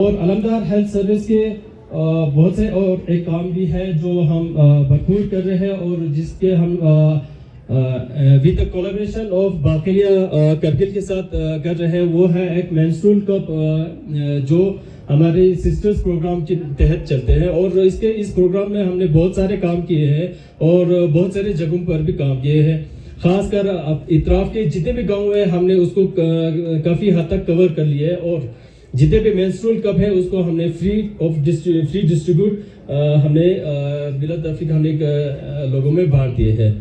اور علمدار health service کے بہت سے اور ایک کام بھی ہے جو ہم بھرپور کر رہے ہیں اور جس کے ہم ود دا کولیبریشن آف باقیہ کرگل کے ساتھ کر رہے ہیں، وہ ہے ایک مینسٹرول کپ جو ہمارے سسٹرز پروگرام کے تحت چلتے ہیں. اور اس پروگرام میں ہم نے بہت سارے کام کیے ہیں اور بہت سارے جگہوں پر بھی کام کیے ہیں. خاص کر اطراف کے جتنے بھی گاؤں ہیں ہم نے اس کو کافی حد تک کور کر لیا ہے، اور جتنے بھی مینسٹرول کپ ہے اس کو ہم نے فری ڈسٹریبیوٹ ہم نے بلا تفریق ہم نے لوگوں میں بانٹ دیے ہیں.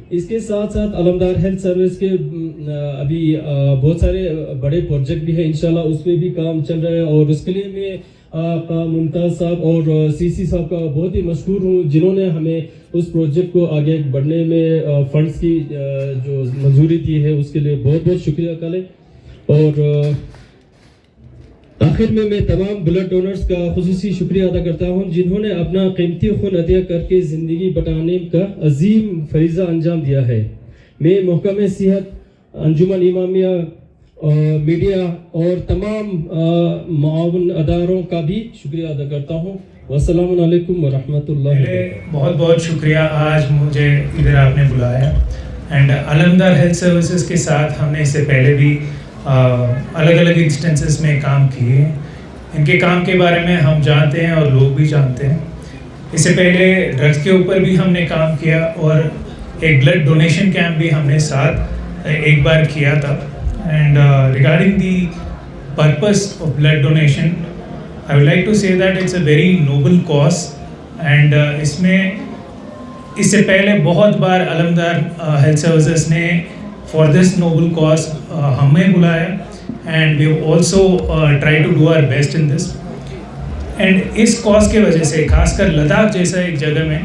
اس کے ساتھ ساتھ علمدار ہیلتھ سروس کے ابھی بہت سارے بڑے پروجیکٹ بھی ہیں، انشاءاللہ اس پہ بھی کام چل رہا ہے. اور اس کے لیے میں ممتاز صاحب اور سی صاحب کا بہت ہی مشکور ہوں جنہوں نے ہمیں اس پروجیکٹ کو آگے بڑھنے میں فنڈز کی جو منظوری دی ہے اس کے لیے بہت بہت شکریہ کریں. اور آخر میں تمام بلڈ ڈونرز کا خصوصی شکریہ ادا کرتا ہوں جنہوں نے اپنا قیمتی خون عطیہ کر کے زندگی بچانے کا عظیم فریضہ انجام دیا ہے. میں محکمہ صحت، انجمن امامیہ، میڈیا اور تمام معاون اداروں کا بھی شکریہ ادا کرتا ہوں. والسلام علیکم ورحمۃ اللہ. بہت بہت شکریہ آج مجھے ادھر آپ نے بلایا. اینڈ علمدار ہیلتھ سروسز کے ساتھ ہم نے اس سے پہلے بھی الگ الگ انسٹنسز میں کام کیے ہیں. ان کے کام کے بارے میں ہم جانتے ہیں اور لوگ بھی جانتے ہیں. اس سے پہلے ڈرگس کے اوپر بھی ہم نے کام کیا اور ایک بلڈ ڈونیشن کیمپ بھی ہم نے ساتھ ایک بار کیا تھا. And regarding the purpose of blood donation I would like to say that it's a very noble cause. And اس میں اس سے پہلے بہت بار علمدار ہیلتھ سروسز نے فار دس نوبل کاز ہمیں بلایا and we also try to do our best in this. And اس کاز کی وجہ سے خاص کر لداخ جیسا ایک جگہ میں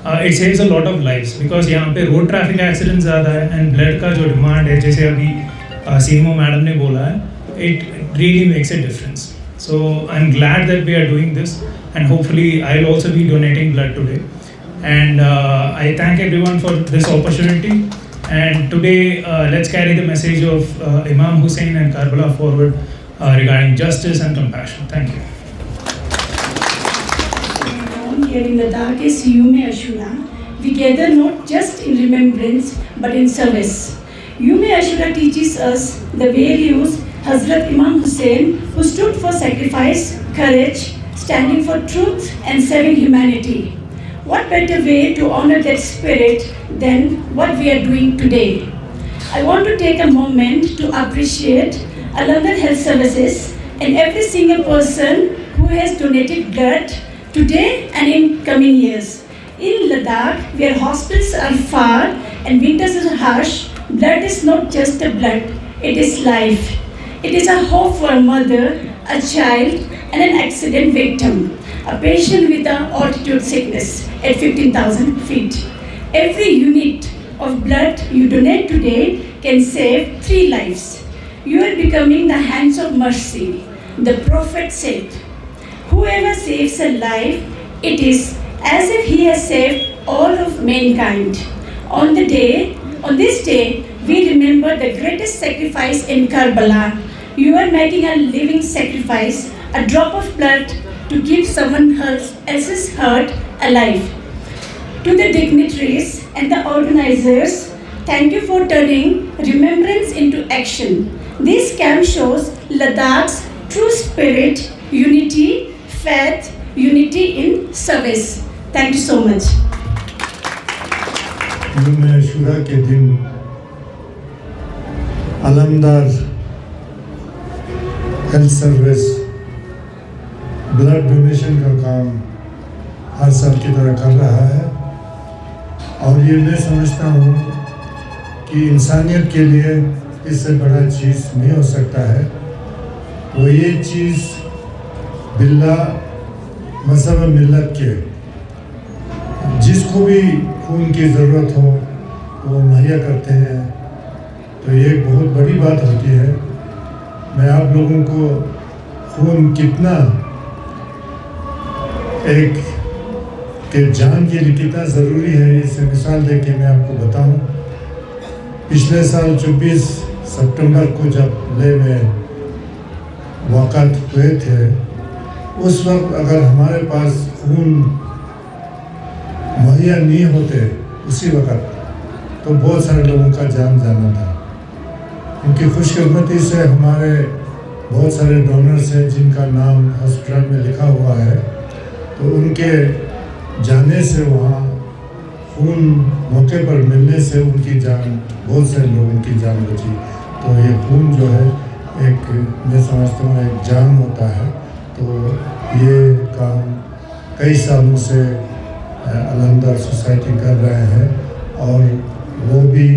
it saves a lot of lives because یہاں پہ روڈ ٹریفک ایکسیڈنٹ زیادہ ہے اینڈ بلڈ کا جو ڈیمانڈ ہے جیسے ابھی سیمو میڈم نے بولا ہے it really makes a difference. So I'm glad that we are doing this and hopefully I'll also be donating blood today. And I thank everyone for this opportunity. And today let's carry the message of Imam Hussain and Karbala forward regarding justice and compassion. Thank you. Here in Ladakh is Yume Ashura. We gather not just in remembrance but in service. Yume Ashura teaches us the values Hazrat Imam Hussain, who stood for sacrifice, courage, standing for truth and saving humanity. What better way to honor that spirit than what we are doing today? I want to take a moment to appreciate Alamdar Health Services and every single person who has donated blood today and in coming years. In Ladakh, where hospitals are far and winters are harsh, blood is not just a blood, it is life. It is a hope for a mother, a child, and an accident victim, a patient with an altitude sickness at 15,000 feet. Every unit of blood you donate today can save 3 lives. You are becoming the hands of mercy. The Prophet said, "Whoever saves a life, it is as if he has saved all of mankind." On this day, we remember the greatest sacrifice in Karbala. You are making a living sacrifice, a drop of blood to keep someone else's heart alive. To the dignitaries and the organizers, thank you for turning remembrance into action. This camp shows Ladakh's true spirit, unity, faith, unity in service. Thank you so much. یوم عاشورہ کے دن علمدار health service blood donation کا کام ہر سال کی طرح کر رہا ہے اور یہ میں سمجھتا ہوں کہ انسانیت کے لیے اس سے بڑا چیز نہیں ہو سکتا ہے. وہ یہ چیز باللہ مذہب ملت کے جس کو بھی خون کی ضرورت ہو وہ مہیا کرتے ہیں، تو یہ ایک بہت بڑی بات ہوتی ہے. میں آپ لوگوں کو خون کتنا ایک کہ جان کے لیے کتنا ضروری ہے اس سے مثال دے کے میں آپ کو بتاؤں. پچھلے سال 24 سپٹمبر کو جب لے میں वाक़ात हुए थे, उस वक्त अगर हमारे पास खून मुहैया नहीं होते उसी वक्त, तो बहुत सारे लोगों का जान जाना था। उनकी खुशकिस्मती से हमारे बहुत सारे डोनर्स हैं जिनका नाम हॉस्पिटल में लिखा हुआ है, तो उनके जाने से वहाँ खून मौके पर मिलने से उनकी जान, बहुत सारे लोगों की जान बची। तो ये खून जो है एक, मैं समझता हूँ एक जान होता है। तो ये काम कई सालों से अलमदर सोसाइटी कर रहे हैं, और वो भी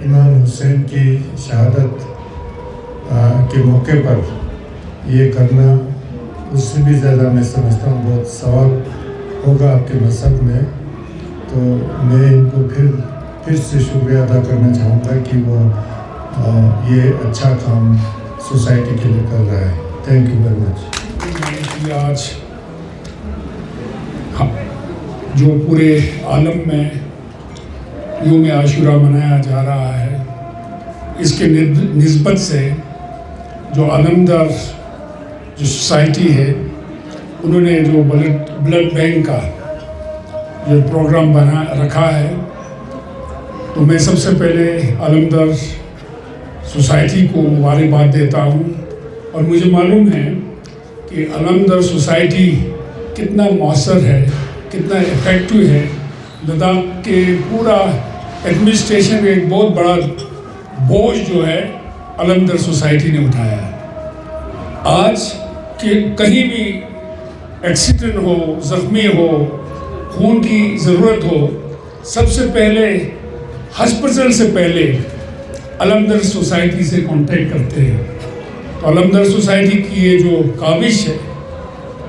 इमाम हुसैन की शहादत के मौके पर ये करना, उससे भी ज़्यादा मैं समझता हूँ बहुत सवाब होगा आपके मज़हब में। तो मैं इनको फिर से शुक्रिया अदा करना चाहूँगा कि वो ये अच्छा काम सोसाइटी के लिए कर रहा है। Thank you very much. आज जो पूरे आलम में यौम आशूरा मनाया जा रहा है, इसके निस्बत से जो अलमदर जो सोसाइटी है, उन्होंने जो ब्लड बैंक का जो प्रोग्राम बना रखा है, तो मैं सबसे पहले अलमदर सोसाइटी को मुबारकबाद देता हूँ। और मुझे मालूम है कि अलमदर सोसाइटी कितना मौसर है, कितना इफ़ेक्टिव है। लद्दाख के पूरा एडमिनिस्ट्रेशन में एक बहुत बड़ा बोझ जो है अलमदर सोसाइटी ने उठाया है। आज कि कहीं भी एक्सीडेंट हो, ज़ख्मी हो, खून की ज़रूरत हो, सबसे पहले हॉस्पिटल से पहले अलमदर सोसाइटी से कांटेक्ट करते हैं। तो अलमदर सोसाइटी की ये जो काविश है,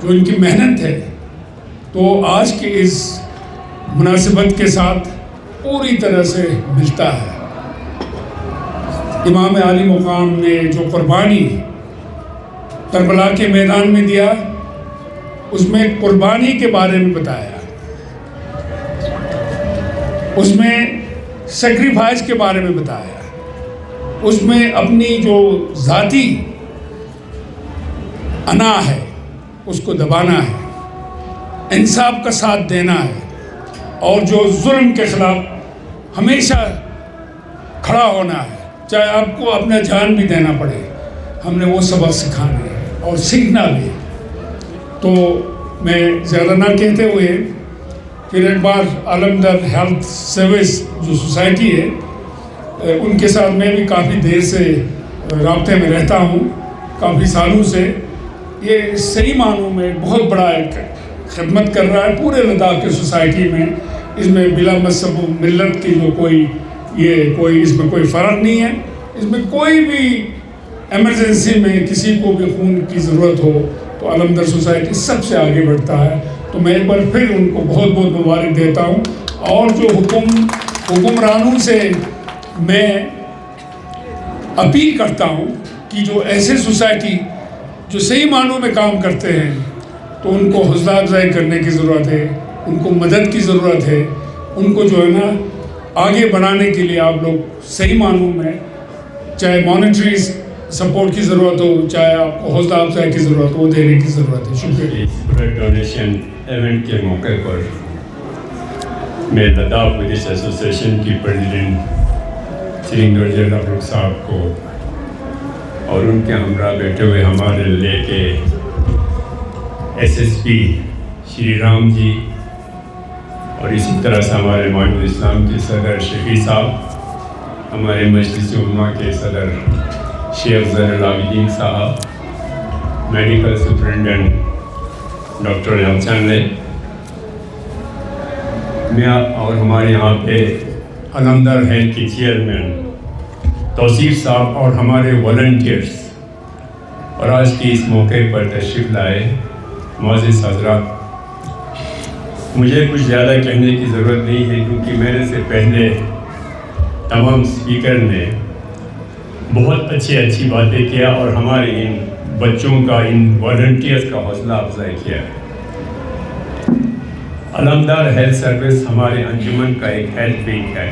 जो इनकी मेहनत है, तो आज के इस मुनासिबत के साथ पूरी तरह से मिलता है। इमाम आली मुकाम ने जो कुर्बानी करबला के मैदान में दिया, उसमें कुर्बानी के बारे में बताया, उसमें सेक्रीफाइस के बारे में बताया, उसमें अपनी जो ज़ाती अना है उसको दबाना है, इंसाफ का साथ देना है, और जो जुल्म के ख़िलाफ़ हमेशा खड़ा होना है, चाहे आपको अपना जान भी देना पड़े। हमने वो सबक सिखाना है और सीखना भी। तो मैं ज़्यादा ना कहते हुए फिर एक बार अलमदर हेल्थ सर्विस जो सोसाइटी है, उनके साथ मैं भी काफ़ी देर से राब्ते में रहता हूँ, काफ़ी सालों से। ये सही मानों में बहुत बड़ा एक खिदमत कर रहा है पूरे लद्दाख की सोसाइटी में। इसमें बिला मज़हब मिल्लत की जो कोई इसमें कोई फ़र्क नहीं है। इसमें कोई भी एमरजेंसी में किसी को भी खून की ज़रूरत हो तो अलमदर सोसाइटी सबसे आगे बढ़ता है। तो मैं एक बार फिर उनको बहुत बहुत मुबारक देता हूँ। और जो हुक्मरानों से मैं अपील करता हूँ कि जो ऐसे सोसाइटी जो सही मानों में काम करते हैं, तो उनको हौसला अफजाई करने की ज़रूरत है, उनको मदद की ज़रूरत है। उनको जो है ना आगे बढ़ाने के लिए आप लोग सही मानों में, चाहे मॉनेटरी सपोर्ट की ज़रूरत हो, चाहे आपको हौसला अफजाई की ज़रूरत हो, देने की ज़रूरत है। शुक्रिया। इस ब्लड डोनेशन इवेंट के मौके पर मैं लद्दाख बुद्धिस्ट एसोसिएशन की प्रेसिडेंट श्रींगर जलाल साहब को और उनके हमरा बैठे हुए हमारे लेके एसएसपी श्री राम जी, और इसी तरह से हमारे मामूल इस्लाम के सदर शफी साहब, हमारे मजलिस उम्मा के सदर शेख ज़ैनुल आबिदीन साहब, मेडिकल सुपरिटेंडेंट डॉक्टर हसन ने, मैं और हमारे यहाँ पे अलमदर हेल्थ के चेयरमैन तौसीफ साहब और हमारे वॉलंटियर्स, और आज के इस मौके पर तशरीफ़ लाए मुअज़्ज़िज़ हज़रात। मुझे कुछ ज़्यादा कहने की ज़रूरत नहीं है, क्योंकि मेरे से पहले तमाम स्पीकर ने बहुत अच्छी बातें किया और हमारे इन बच्चों का, इन वॉलंटियर्स का हौसला अफजाई किया है। अलमदर हेल्थ सर्विस हमारे अंजुमन का एक हेल्थ विंग है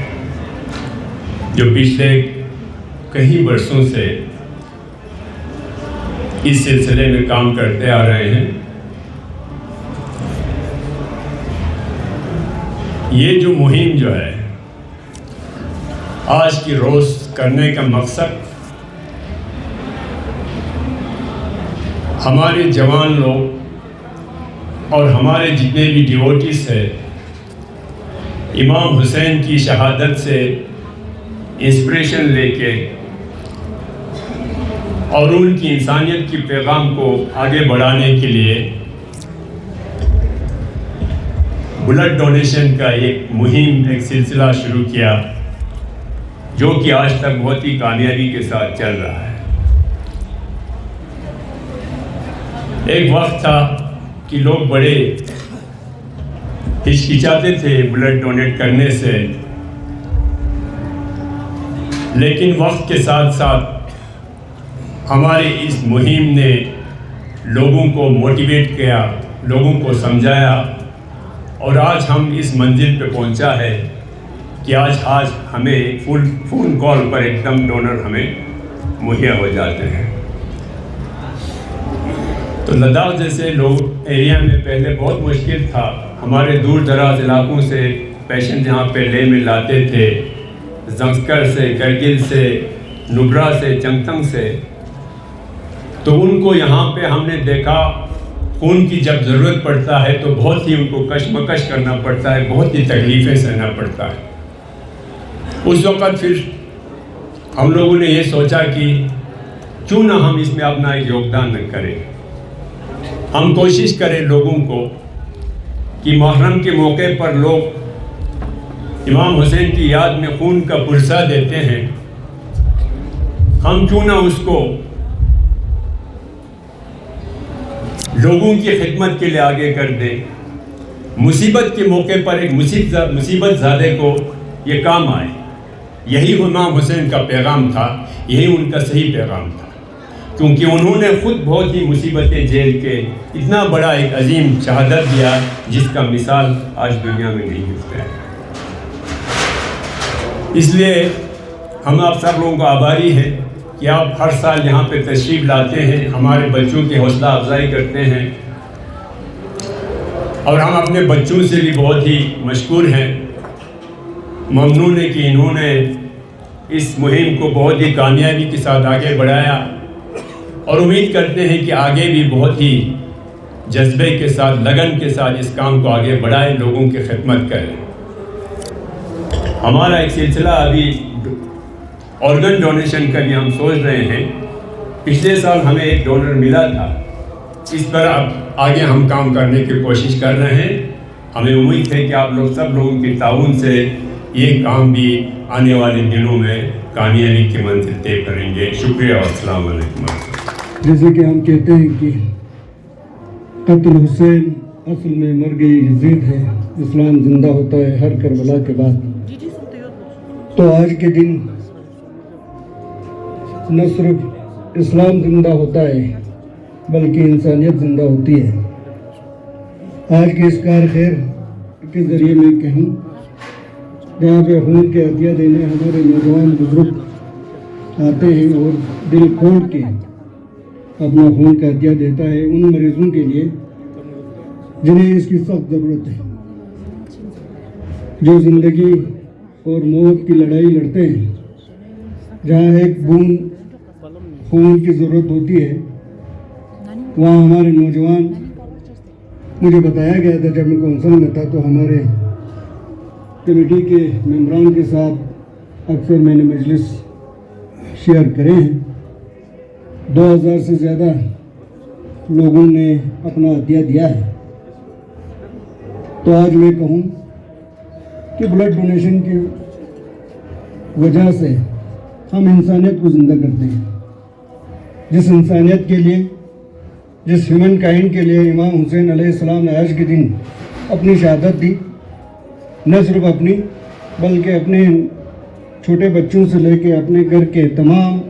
जो पिछले कई वर्षों से इस सिलसिले में काम करते आ रहे हैं। ये जो मुहिम जो है आज की रोज़ करने का मकसद हमारे जवान लोग और हमारे जितने भी डिवोटीज हैं इमाम हुसैन की शहादत से इंस्पिरेशन लेके और उनकी इंसानियत की पैगाम को आगे बढ़ाने के लिए ब्लड डोनेशन का एक मुहिम, एक सिलसिला शुरू किया जो कि आज तक बहुत ही कामयाबी के साथ चल रहा है। एक वक्त था कि लोग बड़े हिचकिचाते थे ब्लड डोनेट करने से, लेकिन वक्त के साथ साथ हमारी इस मुहिम ने लोगों को मोटिवेट किया, लोगों को समझाया और आज हम इस मंजिल पे पहुंचा है कि आज हमें फ़ोन कॉल पर एकदम डोनर हमें मुहैया हो जाते हैं। तो लद्दाख जैसे लोग एरिया में पहले बहुत मुश्किल था, हमारे दूर दराज इलाकों से पेशेंट यहाँ पे लेह में लाते थे, जंस्कर से, करगिल से, नुब्रा से, चंगतंग से, तो उनको यहाँ पे हमने देखा खून की जब ज़रूरत पड़ता है तो बहुत ही उनको कशमकश करना पड़ता है, बहुत ही तकलीफ़ें सहना पड़ता है। उस वक़्त फिर हम लोगों ने ये सोचा कि क्यों ना हम इसमें अपना एक योगदान करें, हम कोशिश करें लोगों को कि मुहर्रम के मौके पर लोग इमाम हुसैन की याद में खून का पुरसा देते हैं, हम क्यों ना उसको लोगों की खिदमत के लिए आगे कर दें। मुसीबत के मौके पर एक मुसीबत ज़ादे को ये काम आए, यही इमाम हुसैन का पैगाम था, यही उनका सही पैगाम था, क्योंकि उन्होंने ख़ुद बहुत ही मुसीबतें झेल के इतना बड़ा एक अजीम शहादत दिया जिसका मिसाल आज दुनिया में नहीं मिलता है। इसलिए हम आप सब लोगों को आभारी हैं कि आप हर साल यहाँ पे तशरीफ़ लाते हैं, हमारे बच्चों की हौसला अफजाई करते हैं और हम अपने बच्चों से भी बहुत ही मशकूर हैं, ममनून है कि इन्होंने इस मुहिम को बहुत ही कामयाबी के साथ आगे बढ़ाया और उम्मीद करते हैं कि आगे भी बहुत ही जज्बे के साथ, लगन के साथ इस काम को आगे बढ़ाएं, लोगों की खिदमत करें। हमारा एक सिलसिला अभी ऑर्गन डोनेशन का भी हम सोच रहे हैं। पिछले साल हमें एक डोनर मिला था, इस पर अब आगे हम काम करने की कोशिश कर रहे हैं। हमें उम्मीद है कि आप लोग सब लोगों के ताउन से ये काम भी आने वाले दिनों में कामयाबी की मंजिल तय करेंगे। शुक्रिया और अस्सलाम वालेकुम। जैसे कि हम कहते हैं कि कत्ल हुसैन असल में मर गई यजीद है, इस्लाम जिंदा होता है हर करबला के बाद। तो आज के दिन न सिर्फ इस्लाम जिंदा होता है बल्कि इंसानियत जिंदा होती है। आज के इस कार खैर के ज़रिए मैं कहूँ जहाँ पे खून के हदिया देने हमारे नौजवान बुजुर्ग आते हैं और दिल खोल के अपना खून का हदिया देता है उन मरीजों के लिए जिन्हें इसकी सख्त ज़रूरत है, जो ज़िंदगी और मौत की लड़ाई लड़ते हैं। जहाँ एक बूंद खून की ज़रूरत होती है वहाँ हमारे नौजवान, मुझे बताया गया था जब मैं कौंसल में था तो हमारे कमेटी के मेंबरान के साथ अक्सर मैंने मजलिस शेयर करे हैं। 2000 से ज़्यादा लोगों ने अपना हदिया दिया है। तो आज मैं कहूँ कि ब्लड डोनेशन की वजह से हम इंसानियत को ज़िंदा करते हैं। जिस इंसानियत के लिए, जिस ह्यूमन काइंड के लिए इमाम हुसैन अलैहिस्सलाम ने आज के दिन अपनी शहादत दी, न सिर्फ अपनी बल्कि अपने छोटे बच्चों से लेकर अपने घर के तमाम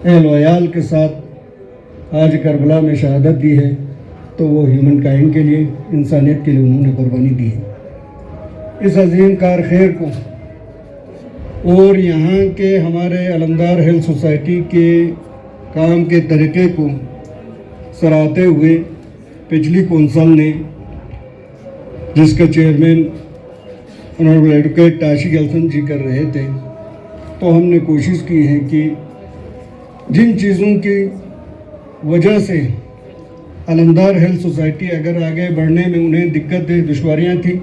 अहल व अयाल के साथ आज करबला में शहादत दी है, तो वो ह्यूमन काइंड के लिए, इंसानियत के लिए उन्होंने कुर्बानी दी है। इस अजीम कार खैर को और यहाँ के हमारे अलमदार हेल्थ सोसाइटी के काम के तरीके को सराहते हुए पिछली कौंसल ने, जिसका चेयरमैन ऑनरेबल एडवोकेट ताशिक अहसन जी कर रहे थे, तो हमने कोशिश की है कि जिन चीज़ों की वजह से अलमदार हेल्थ सोसाइटी अगर आगे बढ़ने में उन्हें दिक्कतें दुश्वारियाँ थी,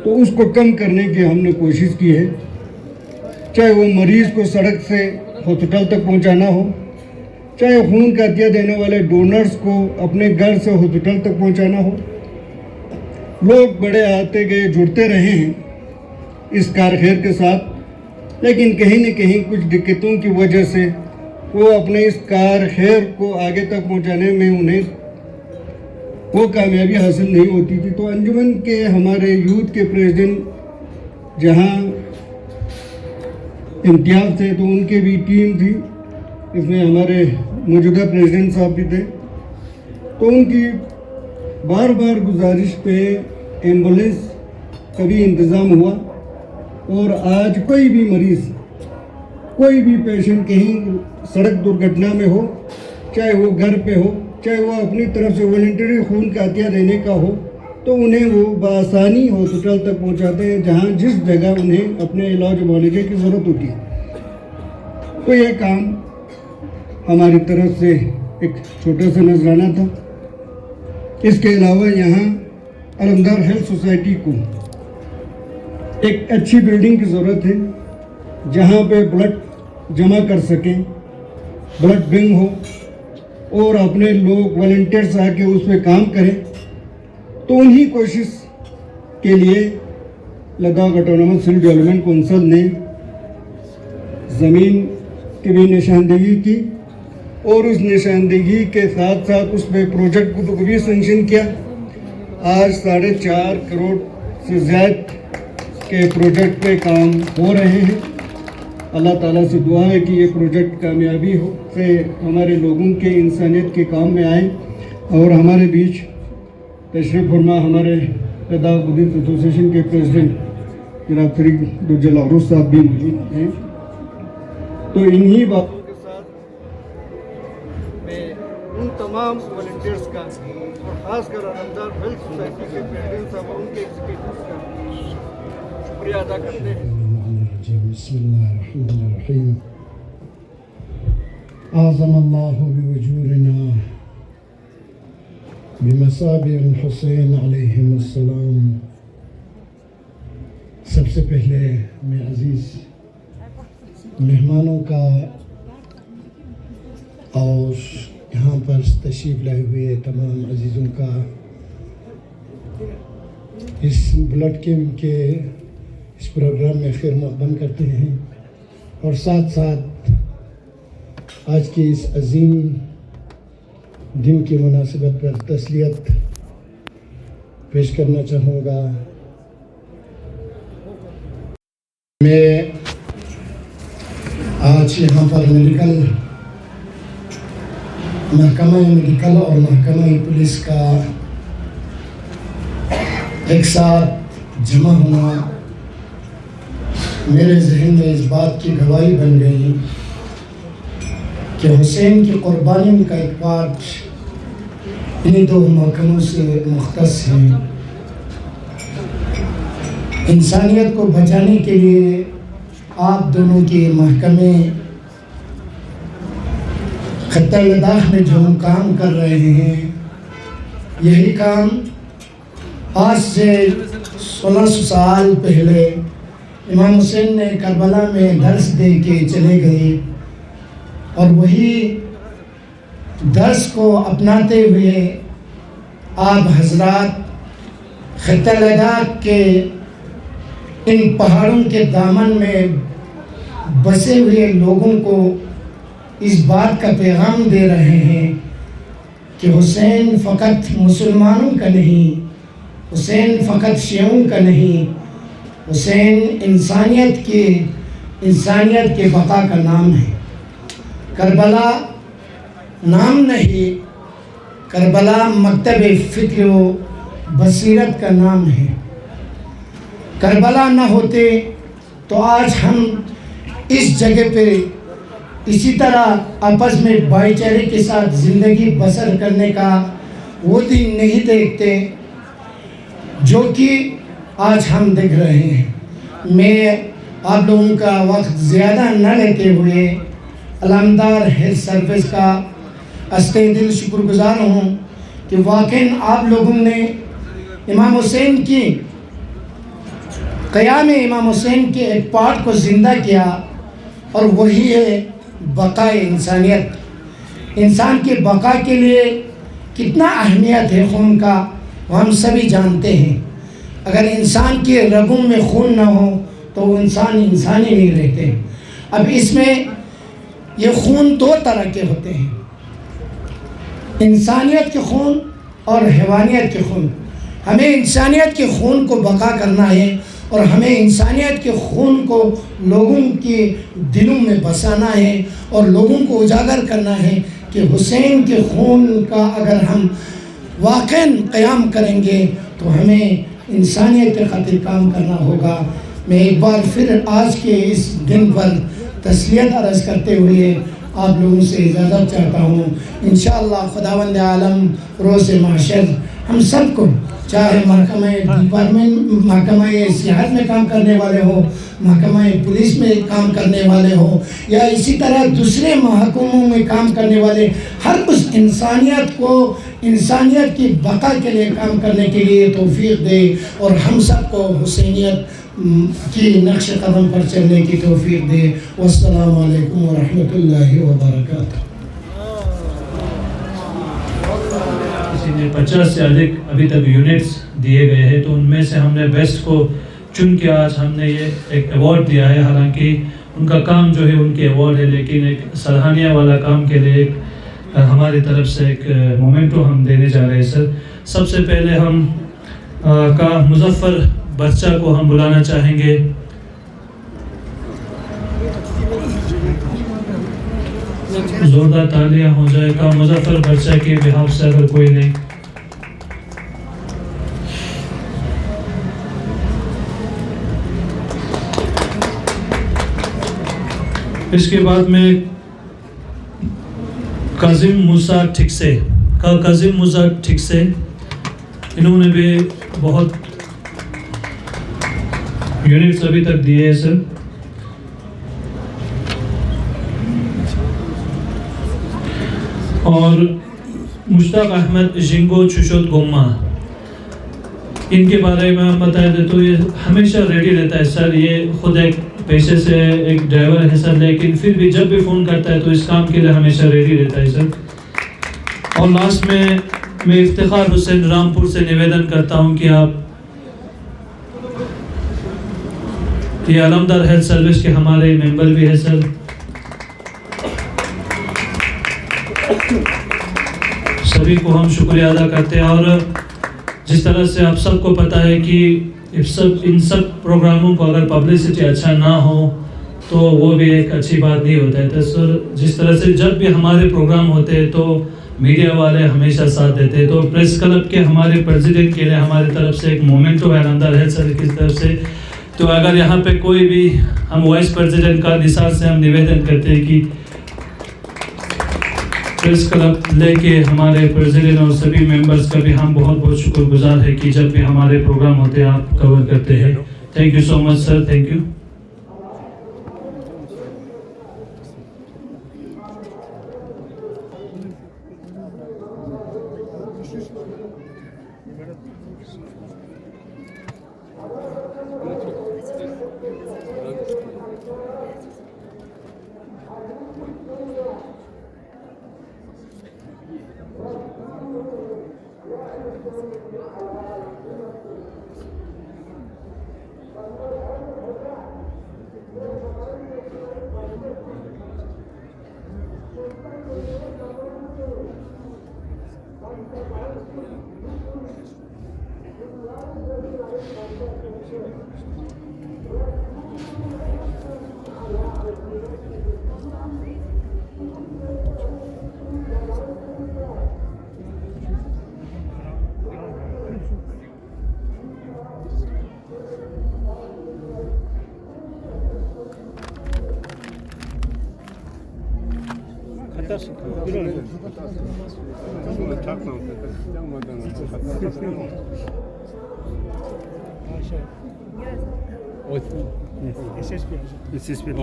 तो उसको कम करने की हमने कोशिश की है। चाहे वो मरीज़ को सड़क से हॉस्पिटल तक पहुंचाना हो, चाहे खून का अतिया देने वाले डोनर्स को अपने घर से हॉस्पिटल तक पहुंचाना हो। लोग बड़े आते गए, जुड़ते रहे हैं इस कार खैर के साथ, लेकिन कहीं न कहीं कुछ दिक्कतों की वजह से वो अपने इस कार खैर को आगे तक पहुंचाने में उन्हें वो कामयाबी हासिल नहीं होती थी। तो अंजुमन के हमारे यूथ के प्रेसिडेंट जहां इम्तियाज़ थे, तो उनके भी टीम थी, इसमें हमारे मौजूदा प्रेसिडेंट साहब भी थे। तो उनकी बार बार गुजारिश पे एम्बुलेंस का भी इंतज़ाम हुआ, और आज कोई भी मरीज़, कोई भी पेशेंट कहीं सड़क दुर्घटना में हो, चाहे वो घर पे हो, चाहे वो अपनी तरफ से वॉलंटरी खून का अतिया देने का हो, तो उन्हें वो बआसानी हॉस्पिटल तक पहुंचाते हैं, जहां जिस जगह उन्हें अपने इलाज मुआवजे की ज़रूरत होती है। तो ये काम हमारी तरफ से एक छोटा सा नजराना था। इसके अलावा यहाँ अलमदार हेल्थ सोसाइटी को एक अच्छी बिल्डिंग की ज़रूरत है, जहाँ पे ब्लड जमा कर सकें, ब्लड बैंक हो और अपने लोग वॉलंटियर्स आके उस पर काम करें। तो उन्हीं कोशिश के लिए लद्दाख ऑटोनोमस हिल डेवलपमेंट कौंसिल ने ज़मीन की भी निशानदेही की, और उस निशानदेही के साथ साथ उस पर प्रोजेक्ट को भी सेंक्शन किया। आज 4.5 करोड़ से ज़्यादा के प्रोजेक्ट पे काम हो रहे हैं। अल्लाह ताला से दुआ है कि ये प्रोजेक्ट कामयाबी हो से हमारे लोगों के इंसानियत के काम में आए। और हमारे बीच तशरीफ़ फरमा हमारे लद्दाख बुद्धिस्ट एसोसिएशन के प्रेसिडेंट जनाब फरीद दुज्जल अरूज साहब भी मौजूद हैं। तो इन्हीं बातों के साथ मैं उन तमाम वॉलंटियर्स का और ख़ासकर अलमदार हेल्थ सोसाइटी के प्रेसिडेंट साहब और उनके एग्जीक्यूटिव्स का शुक्रिया अदा करते हैं। बिस्मिल्लाहिर्रहमानिर्रहीम। आज़मल्लाहु बिवजूरिना बिमसाबिल हुसैन अलैहिस्सलाम। सबसे पहले मैं अजीज़ मेहमानों का और यहाँ पर तशरीफ़ लाए हुए तमाम अजीज़ों का इस ब्लड कैंप के इस प्रोग्राम में खैर मक़दम करते हैं, और साथ साथ आज के इस अजीम दिन की मुनासिबत पर तस्लियत पेश करना चाहूँगा। मैं आज यहाँ पर महकमा मेडिकल और महकमा पुलिस का एक साथ जमा होना मेरे जहन में इस बात की गवाही बन गई कि हुसैन की कुर्बानियों का एक पार्ट इन्हीं दो महकमों से मुख्तस है। इंसानियत को बचाने के लिए आप दोनों के महकमे खत्ता लद्दाख में जो हम काम कर रहे हैं, यही काम आज से 1600 साल पहले इमाम हुसैन ने करबला में दर्स दे के चले गए, और वही दर्स को अपनाते हुए आप हजरात खत्ता लद्दाख के इन पहाड़ों के दामन में बसे हुए लोगों को इस बात का पैगाम दे रहे हैं कि हुसैन फ़कत मुसलमानों का नहीं, हुसैन फ़कत शियों का नहीं, हुसैन इंसानियत के बका का नाम है। करबला नाम नहीं, करबला मकतब फ़िक्र व बसीरत का नाम है। करबला न होते तो आज हम इस जगह पे اسی طرح آپس میں بھائی چارے کے ساتھ زندگی بسر کرنے کا وہ دن نہیں دیکھتے جو کہ آج ہم دیکھ رہے ہیں. میں آپ لوگوں کا وقت زیادہ نہ لیتے ہوئے علمدار ہیلتھ سروس کا استے دل شکر گزار ہوں کہ واقعاً آپ لوگوں نے امام حسین کی قیام امام حسین کے ایک پارٹ کو زندہ کیا، اور وہی ہے بقائے انسانیت. انسان کے بقا کے لیے کتنا اہمیت ہے خون کا وہ ہم سبھی جانتے ہیں. اگر انسان کے رگوں میں خون نہ ہو تو وہ انسان ہی نہیں رہتے. اب اس میں یہ خون دو طرح کے ہوتے ہیں، انسانیت کے خون اور حیوانیت کے خون. ہمیں انسانیت کے خون کو بقا کرنا ہے، اور ہمیں انسانیت کے خون کو لوگوں کے دلوں میں بسانا ہے، اور لوگوں کو اجاگر کرنا ہے کہ حسین کے خون کا اگر ہم واقعاً قیام کریں گے تو ہمیں انسانیت کے خاطر کام کرنا ہوگا. میں ایک بار پھر آج کے اس دن پر تسلیت عرض کرتے ہوئے آپ لوگوں سے اجازت چاہتا ہوں. انشاءاللہ خداوند عالم روز محشر ہم سب کو، چاہے محکمہ سیاحت میں کام کرنے والے ہوں، محکمہ پولیس میں کام کرنے والے ہوں، یا اسی طرح دوسرے محکموں میں کام کرنے والے، ہر اس انسانیت کو انسانیت کی بقا کے لیے کام کرنے کے لیے توفیق دے، اور ہم سب کو حسینیت کی نقش قدم پر چلنے کی توفیق دے. والسلام علیکم ورحمۃ اللہ وبرکاتہ. 50 سے ادھک ابھی تک یونٹس دیے گئے ہیں، تو ان میں سے ہم نے بیسٹ کو چن کے آج ہم نے یہ ایک ایوارڈ دیا ہے. حالانکہ ان کا کام جو ہے ان کے ایوارڈ ہے، لیکن ایک سراہنیہ والا کام کے لیے ایک ہماری طرف سے ایک مومنٹو ہم دینے جا رہے ہیں. سر سب سے پہلے ہم کا مظفر برچہ کو ہم بلانا چاہیں گے. زوردار تالیاں ہو جائے گا مظفر برچہ کے بہاف سے اگر کوئی نہیں. اس کے بعد میں کاظم موسیٰ ٹھکسے انہوں نے بھی بہت یونٹس ابھی تک دیے ہیں سر. اور مشتاق احمد جنگو چشوت گوما، ان کے بارے میں ہم بتائیں دیں تو یہ ہمیشہ ریڈی رہتا ہے سر. یہ خود ایک پیشے سے ایک ڈرائیور ہے سر، لیکن پھر بھی جب بھی فون کرتا ہے تو اس کام کے لیے ہمیشہ ریڈی رہتا ہے سر. اور لاسٹ میں افتخار حسین رامپور سے نویدن کرتا ہوں کہ آپ یہ علمدار ہیلتھ سروس کے ہمارے ممبر بھی ہے سر. سبھی کو ہم شکریہ ادا کرتے ہیں. اور جس طرح سے آپ سب کو پتہ ہے کہ ان سب پروگراموں کو اگر پبلسٹی اچھا نہ ہو تو وہ بھی ایک اچھی بات نہیں ہوتا ہے. تو سر جس طرح سے جب بھی ہمارے پروگرام ہوتے ہیں تو میڈیا والے ہمیشہ ساتھ دیتے ہیں. تو پریس کلب کے ہمارے پریزیڈنٹ کے لیے ہماری طرف سے ایک مومنٹو ہے علمدار ہیلتھ سروس کی طرف سے. تو اگر یہاں پہ کوئی بھی، ہم وائس پریزیڈنٹ کا نثار سے ہم نویدن کرتے ہیں کہ پریس کلب لے کے ہمارے پریزیڈنٹ اور سبھی ممبرز کا بھی ہم بہت بہت شکر گزار ہے کہ جب بھی ہمارے پروگرام ہوتے ہیں آپ کور کرتے ہیں. Thank you so much sir. Thank you. SSP